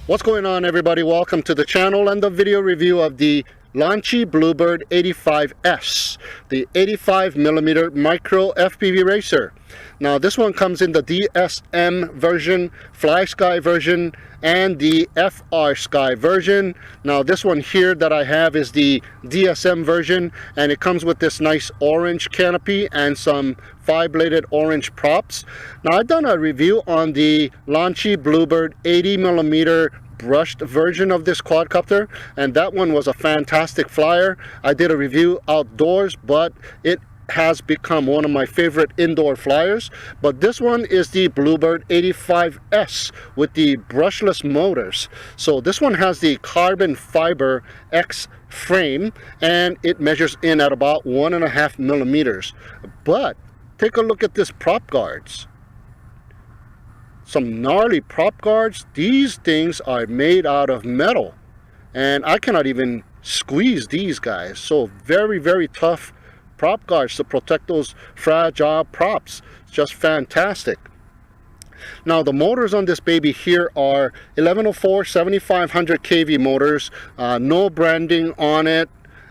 What's going on, everybody? Welcome to the channel and the video review of the LANCHI Bluebird 85S, the 85mm micro FPV racer. Now this one comes in the DSM version, Fly Sky version, and the FR Sky version. Now this one here that I have is the DSM version, and it comes with this nice orange canopy and some 5-bladed orange props. Now I've done a review on the LANCHI Bluebird 80mm brushed version of this quadcopter, and that one was a fantastic flyer. I did a review outdoors, but it has become one of my favorite indoor flyers. But this one is the Bluebird 85S with the brushless motors. So this one has the carbon fiber X frame, and it measures in at about 1.5 millimeters. But take a look at this prop guards. Some gnarly prop guards. These things are made out of metal, and I cannot even squeeze these guys. So very tough prop guards to protect those fragile props. It's just fantastic. Now the motors on this baby here are 1104 7500 kV motors, no branding on it,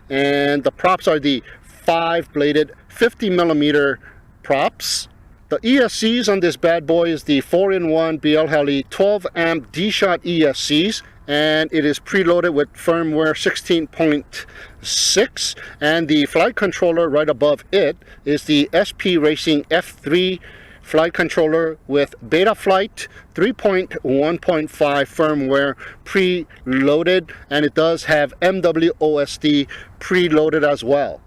and the props are the 5-bladed 50mm props. The ESCs on this bad boy is the 4-in-1 BL Heli 12 amp D-Shot ESCs, and it is preloaded with firmware 16.6, and the flight controller right above it is the SP Racing F3 flight controller with Beta Flight 3.1.5 firmware preloaded, and it does have MWOSD preloaded as well.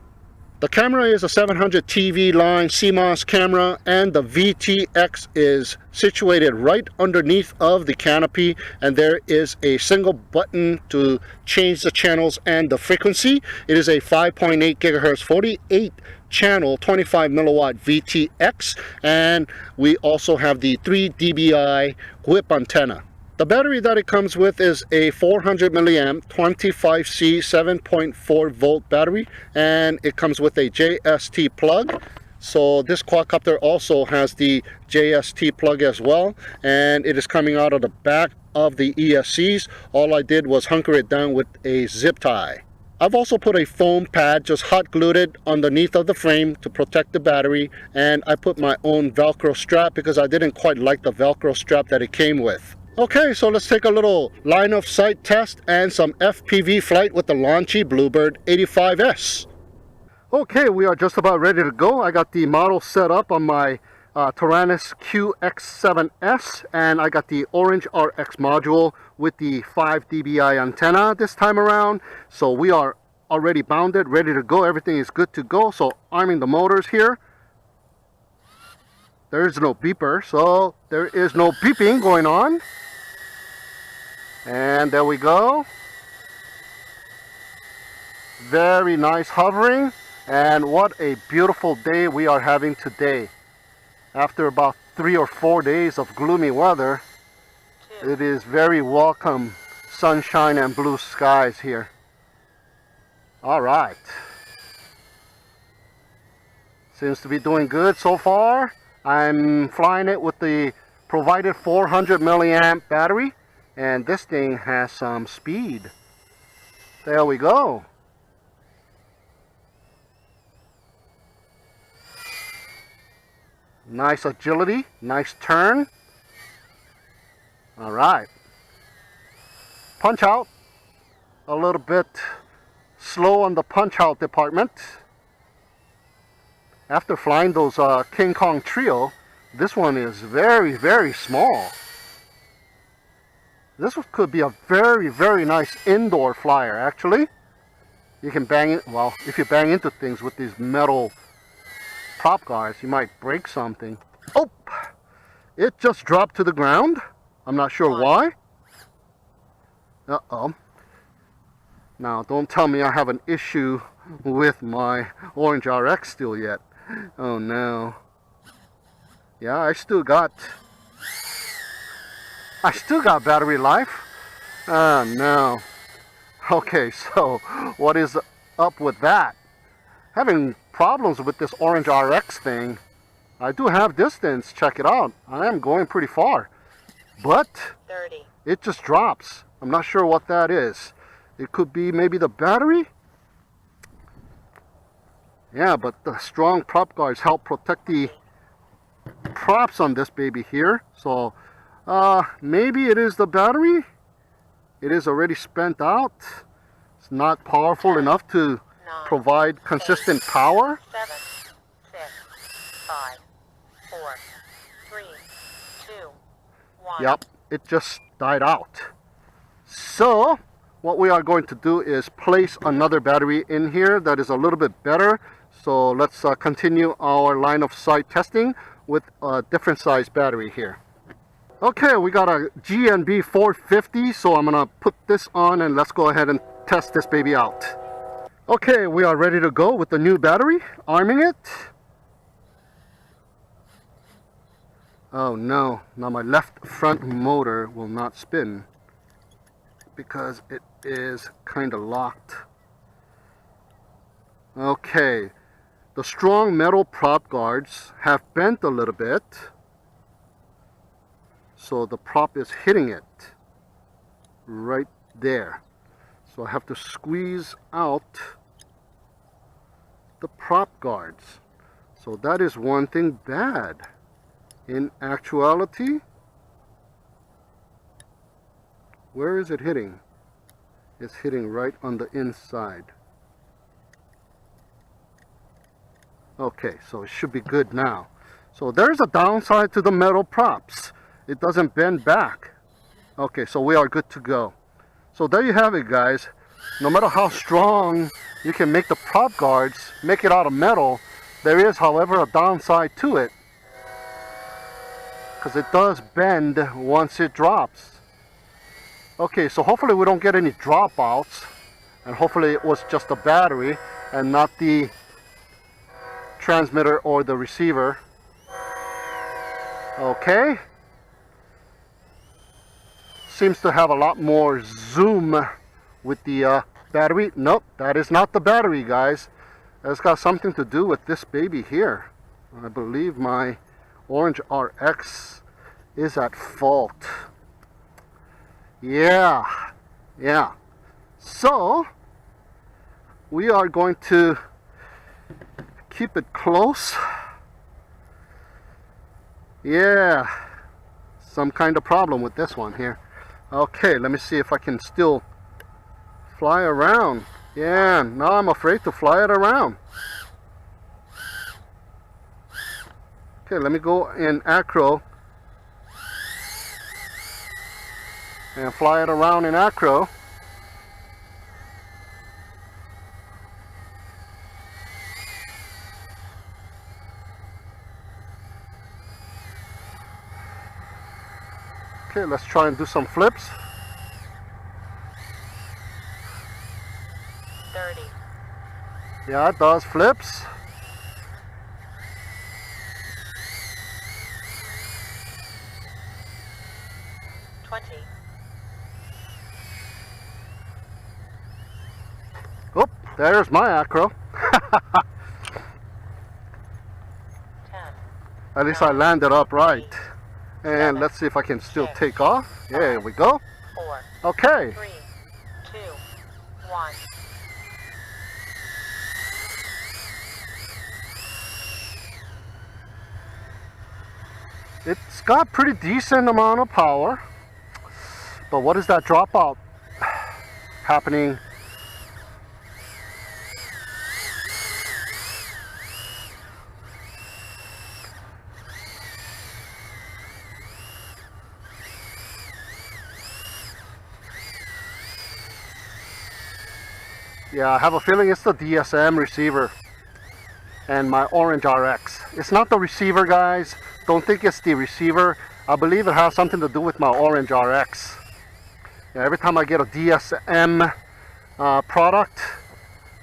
The camera is a 700 TV line CMOS camera, and the VTX is situated right underneath of the canopy, and there is a single button to change the channels and the frequency. It is a 5.8 gigahertz 48 channel 25 milliwatt VTX, and we also have the 3 dBi whip antenna. The battery that it comes with is a 400 milliamp 25C 7.4 volt battery, and it comes with a JST plug. So this quadcopter also has the JST plug as well, and it is coming out of the back of the ESCs. All I did was hunker it down with a zip tie. I've also put a foam pad, just hot glued it underneath of the frame to protect the battery, and I put my own Velcro strap because I didn't quite like the Velcro strap that it came with. Okay, so let's take a little line of sight test and some FPV flight with the LANCHI Bluebird 85S. Okay, we are just about ready to go. I got the model set up on my Taranis QX7S, and I got the orange RX module with the 5 dBi antenna this time around. So we are already bounded, ready to go. Everything is good to go. So arming the motors here. There is no beeper, so there is no beeping going on. And there we go. Very nice hovering, and what a beautiful day we are having today. After about 3 or 4 days of gloomy weather, it is very welcome sunshine and blue skies here. All right. Seems to be doing good so far. I'm flying it with the provided 400 milliamp battery, and this thing has some speed. There we go. Nice agility, nice turn. All right. Punch out. A little bit slow on the punch out department. After flying those King Kong Trio, this one is very small. This could be a very nice indoor flyer, actually. You can bang it, well, if you bang into things with these metal prop guards, you might break something. Oh, it just dropped to the ground. I'm not sure why. Uh-oh. Now, don't tell me I have an issue with my orange RX still yet. Oh no. Yeah, I still got battery life. Oh no. Okay, so what is up with that? Having problems with this orange RX thing. I do have distance. Check it out. I am going pretty far. but 30. It just drops. I'm not sure what that is. It could be maybe the battery. Yeah, but the strong prop guards help protect the props on this baby here. So maybe it is the battery. It is already spent out. It's not powerful enough to provide consistent power. 7, 6, 5, 4, 3, 2, 1. Yep, it just died out. So what we are going to do is place another battery in here that is a little bit better. So let's continue our line of sight testing with a different size battery here. Okay, we got a GNB 450, so I'm gonna put this on and let's go ahead and test this baby out. Okay, we are ready to go with the new battery, arming it. Oh no, now my left front motor will not spin because it is kind of locked. Okay, the strong metal prop guards have bent a little bit, so the prop is hitting it right there. So I have to squeeze out the prop guards. So that is one thing bad. In actuality, where is it hitting? It's hitting right on the inside. Okay, so it should be good now. So there's a downside to the metal props. It doesn't bend back. Okay, so we are good to go. So there you have it, guys. No matter how strong you can make the prop guards, make it out of metal, there is, however, a downside to it, because it does bend once it drops. Okay, so hopefully we don't get any dropouts, and hopefully it was just the battery and not the transmitter or the receiver. Okay, seems to have a lot more zoom with the battery. Nope, that is not the battery, guys. That's got something to do with this baby here. I believe my Orange RX is at fault. Yeah. So we are going to keep it close. Yeah, some kind of problem with this one here. Okay, let me see if I can still fly around. Yeah, now I'm afraid to fly it around. Okay, let me go in acro and fly it around in acro. Okay, let's try and do some flips. 30. Yeah, it does flips. 20. Oh, there's my acro. 10. At least I landed upright. And let's see if I can still take off. Yeah, there we go. 4. Okay. 3, 2, 1. It's got pretty decent amount of power. But what is that dropout happening? Yeah, I have a feeling it's the DSM receiver and my Orange RX. It's not the receiver, guys. Don't think it's the receiver. I believe it has something to do with my Orange RX. Yeah, every time I get a DSM product,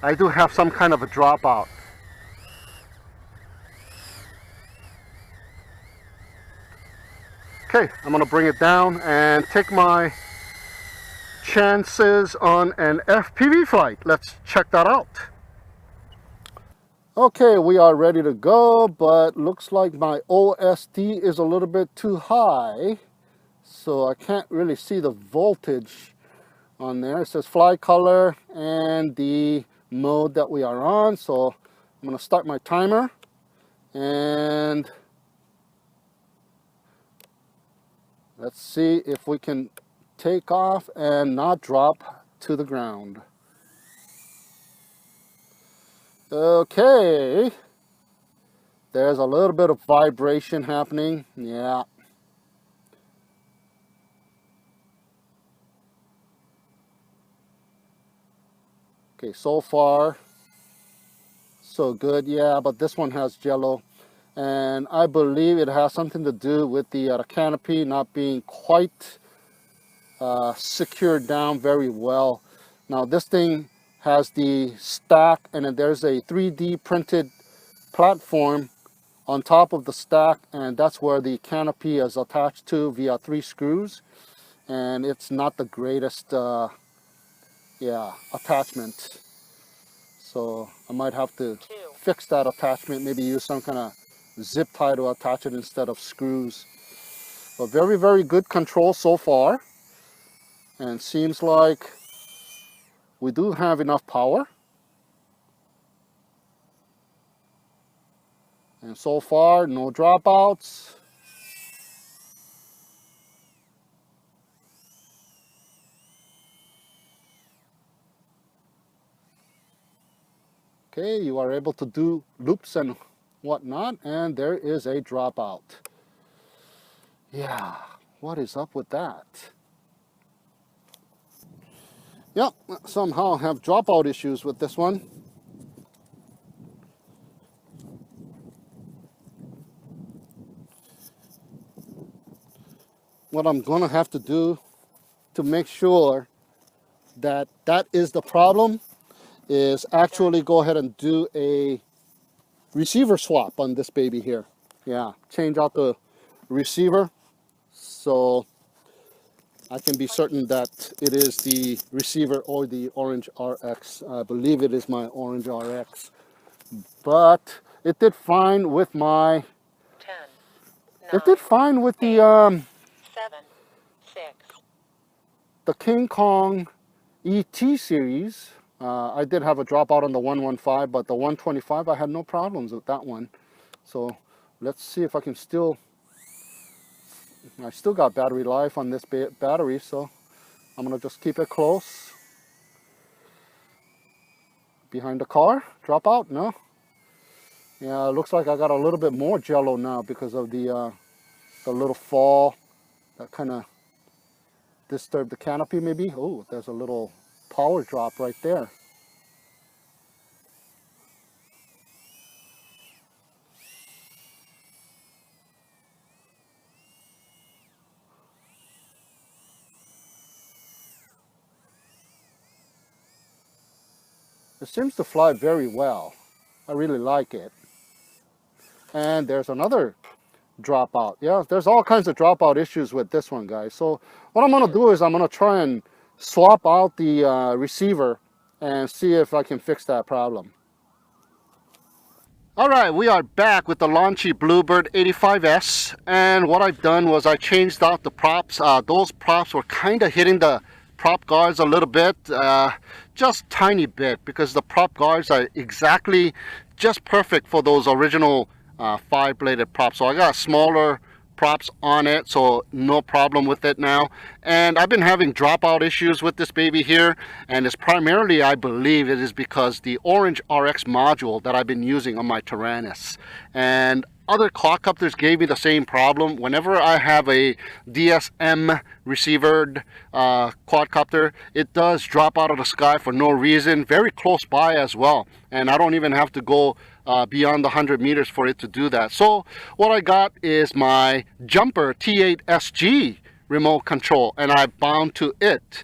I do have some kind of a dropout. Okay, I'm gonna bring it down and take my chances on an Fpv Flight. Let's check that out. Okay, we are ready to go, but looks like my OSD is a little bit too high. so I can't really see the voltage on there. It says fly color and the mode that we are on. So I'm going to start my timer, and let's see if we can take off and not drop to the ground. Okay, there's a little bit of vibration happening. Yeah. Okay, so far so good. Yeah, but this one has jello, and I believe it has something to do with the canopy not being quite secured down very well. Now this thing has the stack, and then there's a 3D printed platform on top of the stack, and that's where the canopy is attached to via 3 screws, and it's not the greatest attachment. So I might have to fix that attachment, maybe use some kind of zip tie to attach it instead of screws. But very, very good control so far, and seems like we do have enough power. And so far, no dropouts. Okay, you are able to do loops and whatnot, and there is a dropout. Yeah, what is up with that? Yep, somehow have dropout issues with this one. What I'm going to have to do to make sure that that is the problem is actually go ahead and do a receiver swap on this baby here. Yeah, change out the receiver so I can be certain that it is the receiver or the Orange RX. I believe it is my Orange RX, but it did fine with my 10, 9, it did fine with the 7, 6. the King Kong ET series. I did have a dropout on the 115, but the 125 I had no problems with that one. So let's see if I can still, I still got battery life on this battery, so I'm gonna just keep it close. Behind the car, drop out, no? Yeah, it looks like I got a little bit more jello now because of the little fall that kind of disturbed the canopy maybe. Oh, there's a little power drop right there. It seems to fly very well. I really like it. And there's another dropout. Yeah, there's all kinds of dropout issues with this one, guys. So what I'm going to do is I'm going to try and swap out the receiver and see if I can fix that problem. All right, we are back with the LANCHI Bluebird 85S, and what I've done was I changed out the props. Those props were kind of hitting the prop guards a little bit, just tiny bit, because the prop guards are exactly just perfect for those original 5-bladed props. So I got smaller props on it, so no problem with it now. And I've been having dropout issues with this baby here, and it's primarily, I believe it is because the Orange RX module that I've been using on my Tyrannus. And other quadcopters gave me the same problem. Whenever I have a DSM receivered quadcopter, it does drop out of the sky for no reason, very close by as well. And I don't even have to go beyond the 100 meters for it to do that. So what I got is my Jumper T8SG remote control, and I bound to it.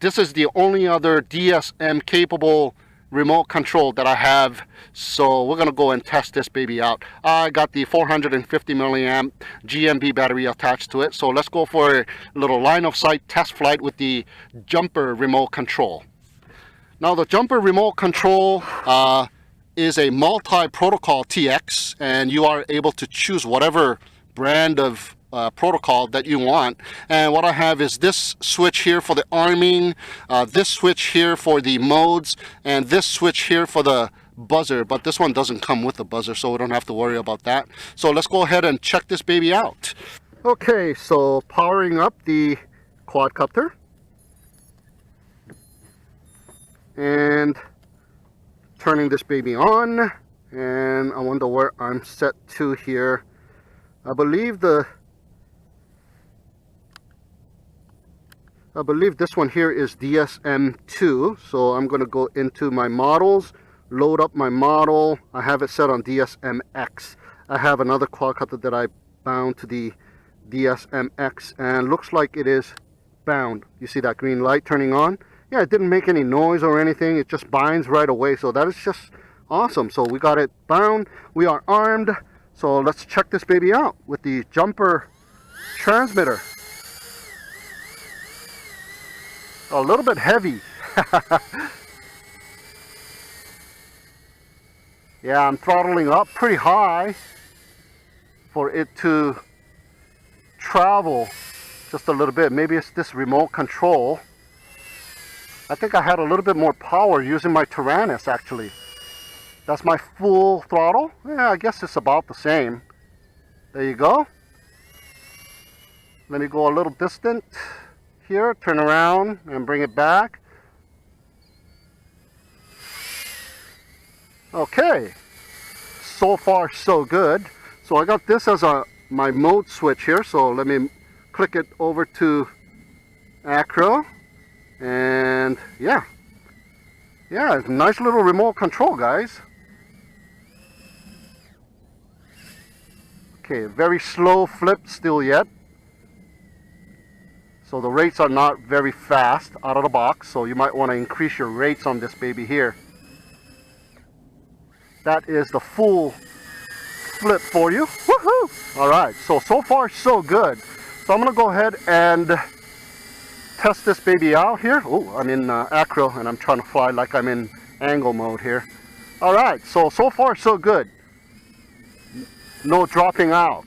This is the only other DSM capable remote control that I have, so we're gonna go and test this baby out. I got the 450 milliamp GMB battery attached to it, so let's go for a little line of sight test flight with the Jumper remote control. Now the Jumper remote control is a multi-protocol TX, and you are able to choose whatever brand of protocol that you want. And what I have is this switch here for the arming, this switch here for the modes, and this switch here for the buzzer, but this one doesn't come with a buzzer, so we don't have to worry about that. So let's go ahead and check this baby out. Okay, so powering up the quadcopter and turning this baby on, and I wonder where I'm set to here. I believe this one here is DSM2, so I'm going to go into my models, load up my model. I have it set on DSMX. I have another quadcopter that I bound to the DSMX, and looks like it is bound. You see that green light turning on? Yeah, it didn't make any noise or anything. It just binds right away, so that is just awesome. So we got it bound, we are armed. So let's check this baby out with the jumper transmitter. A little bit heavy. Yeah, I'm throttling up pretty high for it to travel just a little bit. Maybe it's this remote control. I think I had a little bit more power using my Tyrannus actually. That's my full throttle. Yeah, I guess it's about the same. There you go. Let me go a little distant here, turn around and bring it back. Okay, so far so good. So I got this as my mode switch here, so let me click it over to acro, and yeah, it's a nice little remote control, guys. Okay, very slow flip still yet, so the rates are not very fast out of the box, so you might want to increase your rates on this baby here. That is the full flip for you. Woohoo! Alright, so far so good. So I'm going to go ahead and test this baby out here. Oh, I'm in acro and I'm trying to fly like I'm in angle mode here. Alright, so far so good. No dropping out.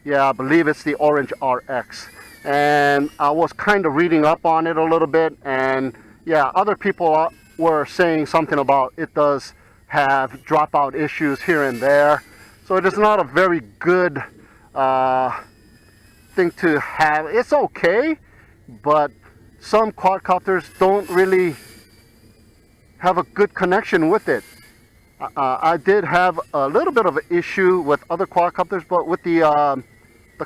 Yeah, I believe it's the Orange RX. And I was kind of reading up on it a little bit, and yeah, other people were saying something about it does have dropout issues here and there, so it is not a very good thing to have. It's okay, but some quadcopters don't really have a good connection with it. I did have a little bit of an issue with other quadcopters, but with the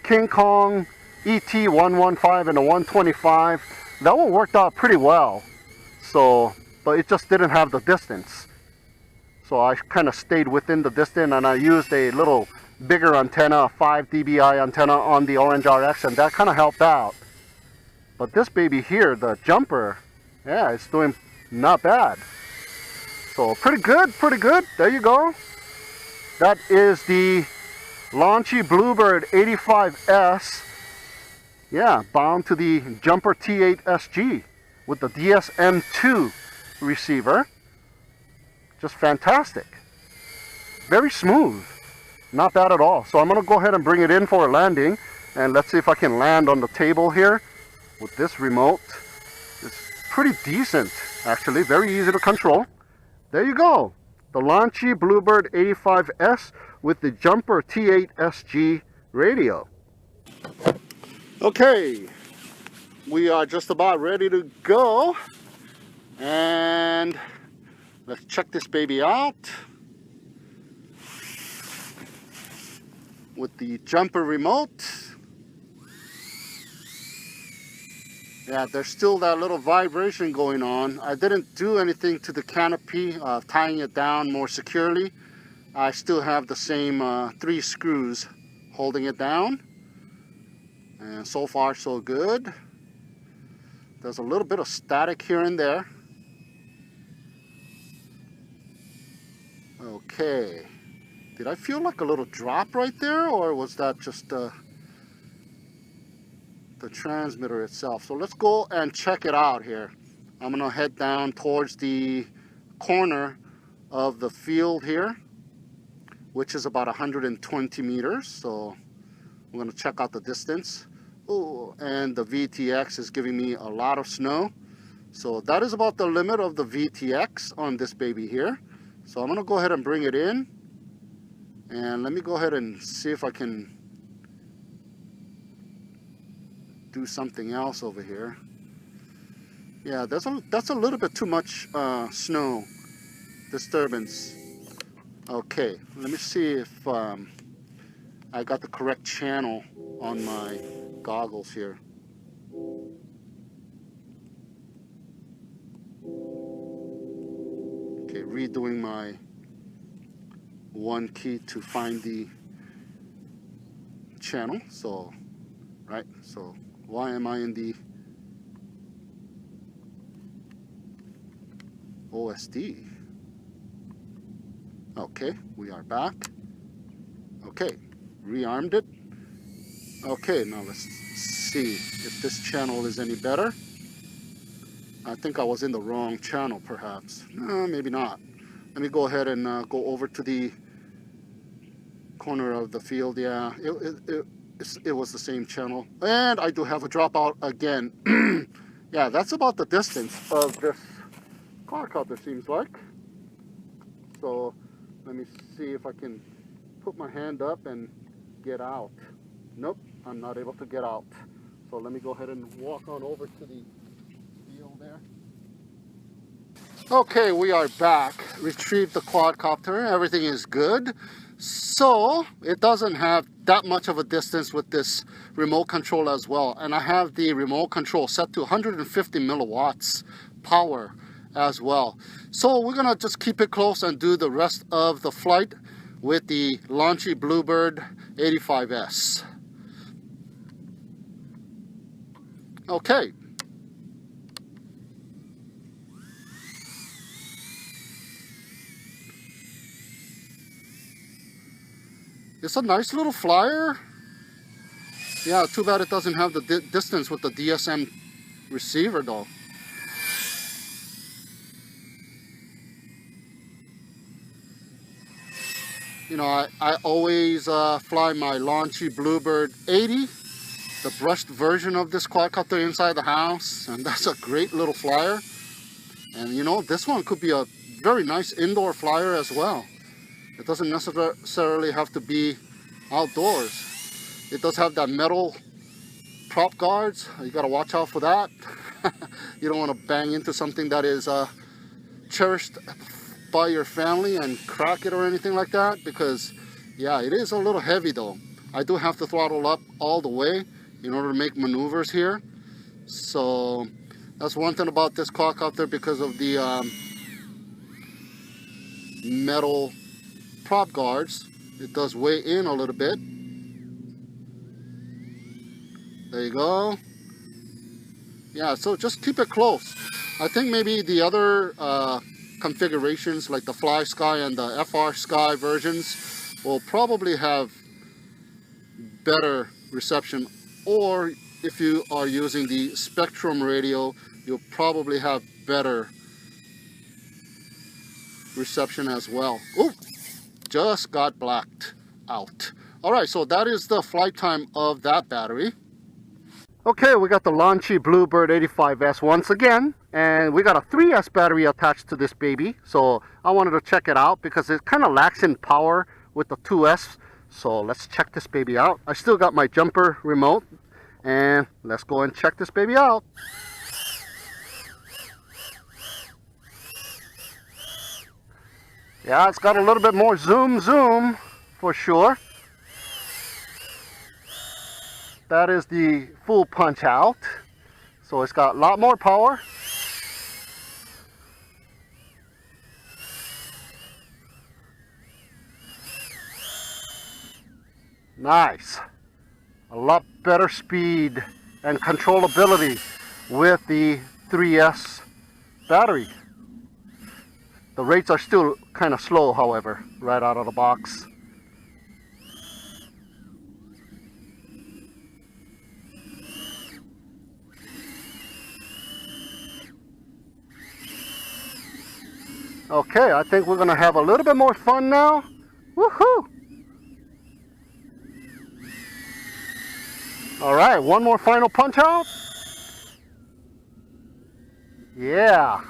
King Kong ET115 and the 125, that one worked out pretty well. So, but it just didn't have the distance. So I kind of stayed within the distance, and I used a little bigger antenna, a 5 dBi antenna on the Orange RX, and that kind of helped out. But this baby here, the jumper, yeah, it's doing not bad. So pretty good, pretty good. There you go. That is the LANCHI Bluebird 85S. Yeah, bound to the Jumper T8 SG with the DSM2 receiver. Just fantastic. Very smooth. Not bad at all. So I'm going to go ahead and bring it in for a landing. And let's see if I can land on the table here with this remote. It's pretty decent, actually. Very easy to control. There you go. The LANCHI Bluebird 85S with the Jumper T8 SG radio. Okay. We are just about ready to go. And let's check this baby out with the jumper remote. Yeah, there's still that little vibration going on. I didn't do anything to the canopy, tying it down more securely. I still have the same 3 screws holding it down. And so far so good. There's a little bit of static here and there. Okay, did I feel like a little drop right there, or was that just the transmitter itself? So let's go and check it out here. I'm gonna head down towards the corner of the field here, which is about 120 meters. So I'm gonna check out the distance. Oh, and the VTX is giving me a lot of snow. So that is about the limit of the VTX on this baby here. So I'm gonna go ahead and bring it in. And let me go ahead and see if I can do something else over here. Yeah, that's a little bit too much snow disturbance. Okay, let me see if I got the correct channel on my goggles here. Okay, redoing my one key to find the channel. So, right, so why am I in the OSD? Okay, we are back. Okay, rearmed it. Okay, now let's see if this channel is any better. I think I was in the wrong channel perhaps. Maybe not. Let me go ahead and go over to the corner of the field. Yeah, it was the same channel. And I do have a dropout again. Yeah, that's about the distance of this quadcopter, seems like. So let me see if I can put my hand up and get out. Nope, I'm not able to get out. So let me go ahead and walk on over to the field there. Okay, we are back. Retrieved the quadcopter. Everything is good. So it doesn't have that much of a distance with this remote control as well. And I have the remote control set to 150 milliwatts power as well. So we're gonna just keep it close and do the rest of the flight with the LANCHI Bluebird 85S. Okay. It's a nice little flyer. Yeah, too bad it doesn't have the distance with the DSM receiver though. You know, I always fly my LANCHI Bluebird 80, the brushed version of this quadcopter inside the house, and that's a great little flyer. And you know, this one could be a very nice indoor flyer as well. It doesn't necessarily have to be outdoors. It does have that metal prop guards. You gotta watch out for that. You don't want to bang into something that is cherished by your family and crack it or anything like that, because yeah, it is a little heavy though. I do have to throttle up all the way in order to make maneuvers here. So that's one thing about this quadcopter, because of the metal prop guards, it does weigh in a little bit. There you go. Yeah, so just keep it close. I think maybe the other configurations like the Fly Sky and the FR Sky versions will probably have better reception, or if you are using the Spectrum radio, you'll probably have better reception as well. Oh, just got blacked out. All right, so that is the flight time of that battery. Okay, we got the LANCHI Bluebird 85S once again, and we got a 3S battery attached to this baby. So I wanted to check it out because it kind of lacks in power with the 2S. So let's check this baby out. I still got my jumper remote, and let's go and check this baby out. Yeah, it's got a little bit more zoom for sure. That is the full punch out. So it's got a lot more power. Nice. A lot better speed and controllability with the 3S battery. The rates are still kind of slow, however, right out of the box. Okay, I think we're gonna have a little bit more fun now. Woohoo! All right, one more final punch out. Yeah,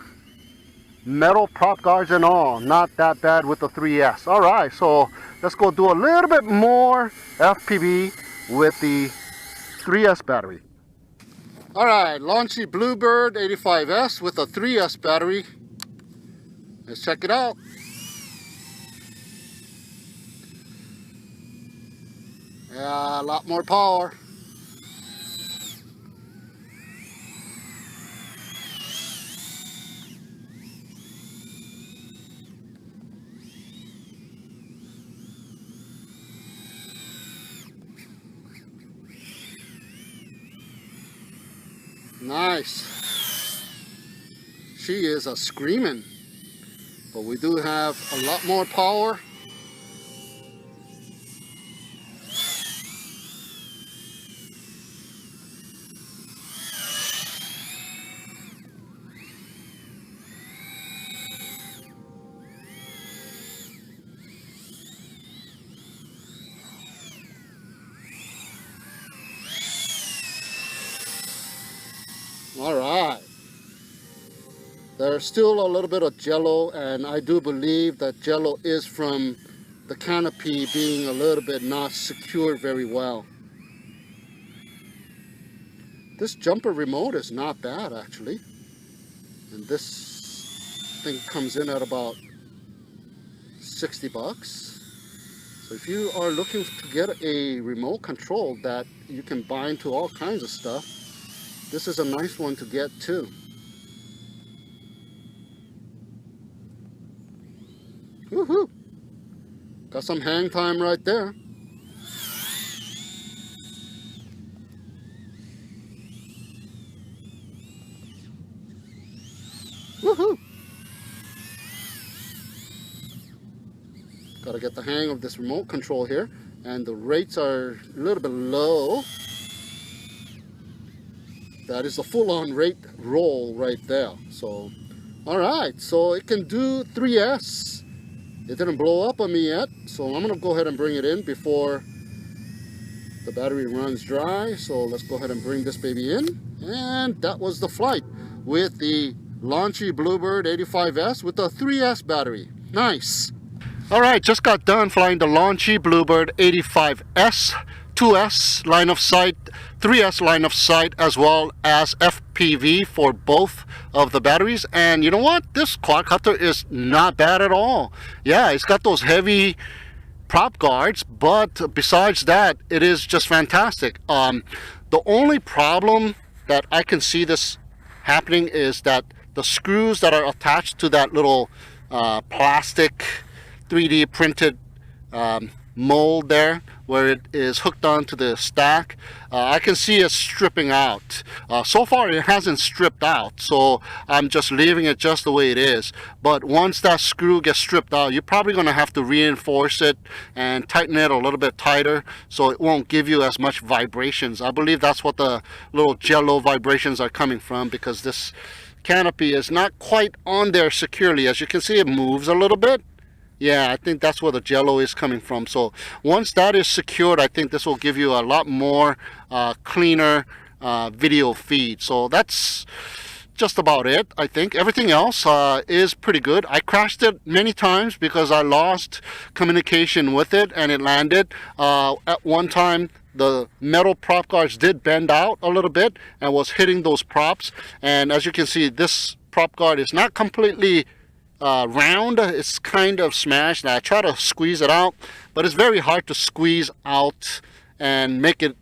metal prop guards and all, not that bad with the 3S. All right, so let's go do a little bit more FPV with the 3S battery. All right, LANCHI Bluebird 85S with a 3S battery. Let's check it out. Yeah, a lot more power. Nice. She is a screaming, but we do have a lot more power. All right. There's still a little bit of jello, and I do believe that jello is from the canopy being a little bit not secured very well. This jumper remote is not bad actually, and this thing comes in at about 60 bucks. So if you are looking to get a remote control that you can bind to all kinds of stuff, this is a nice one to get too. Woohoo! Got some hang time right there. Woohoo! Gotta get the hang of this remote control here, and the rates are a little bit low. That is a full-on rate roll right there. So, alright, so it can do 3S. It didn't blow up on me yet, so I'm gonna go ahead and bring it in before the battery runs dry. So let's go ahead and bring this baby in. And that was the flight with the LANCHI Bluebird 85S with the 3S battery. Nice. Alright, just got done flying the LANCHI Bluebird 85S, 2S line of sight, 3S line of sight, as well as FPV for both of the batteries. And you know what? This quadcopter is not bad at all. Yeah, it's got those heavy prop guards, but besides that, it is just fantastic. The only problem that I can see this happening is that the screws that are attached to that little plastic 3D printed mold there, where it is hooked onto the stack, I can see it stripping out. So far it hasn't stripped out, so I'm just leaving it just the way it is. But once that screw gets stripped out, you're probably going to have to reinforce it and tighten it a little bit tighter so it won't give you as much vibrations. I believe that's what the little jello vibrations are coming from, because this canopy is not quite on there securely. As you can see, it moves a little bit. Yeah, I think that's where the jello is coming from. So once that is secured, I think this will give you a lot more cleaner video feed. So that's just about it. I think everything else is pretty good. I crashed it many times because I lost communication with it, and it landed. At one time, the metal prop guards did bend out a little bit and was hitting those props. And as you can see, this prop guard is not completely round. It's kind of smashed, and I try to squeeze it out, but it's very hard to squeeze out and make it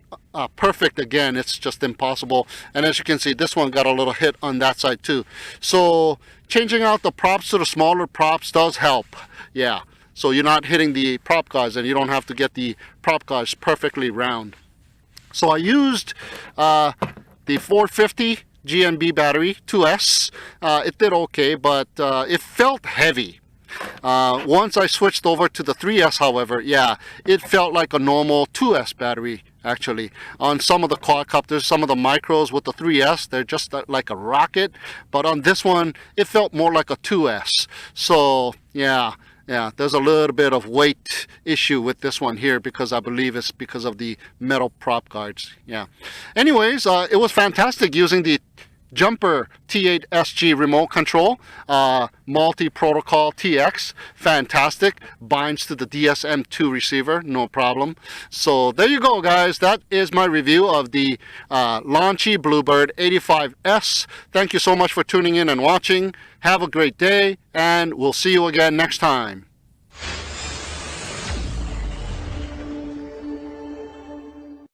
perfect again. It's just impossible. And as you can see, this one got a little hit on that side too. So changing out the props to the smaller props does help. Yeah, so you're not hitting the prop guards, and you don't have to get the prop guards perfectly round. So I used the 450 GNB battery 2S. It did okay, but it felt heavy. Once I switched over to the 3S, however, yeah, it felt like a normal 2S battery actually. On some of the quadcopters, some of the micros with the 3S, they're just like a rocket, but on this one, it felt more like a 2S. So yeah, Yeah, there's a little bit of weight issue with this one here because I believe it's because of the metal prop guards. Yeah. Anyways, it was fantastic using the Jumper T8SG remote control, multi-protocol TX, fantastic, binds to the DSM2 receiver, no problem. So there you go, guys. That is my review of the LANCHI Bluebird 85S. Thank you so much for tuning in and watching. Have a great day, and we'll see you again next time.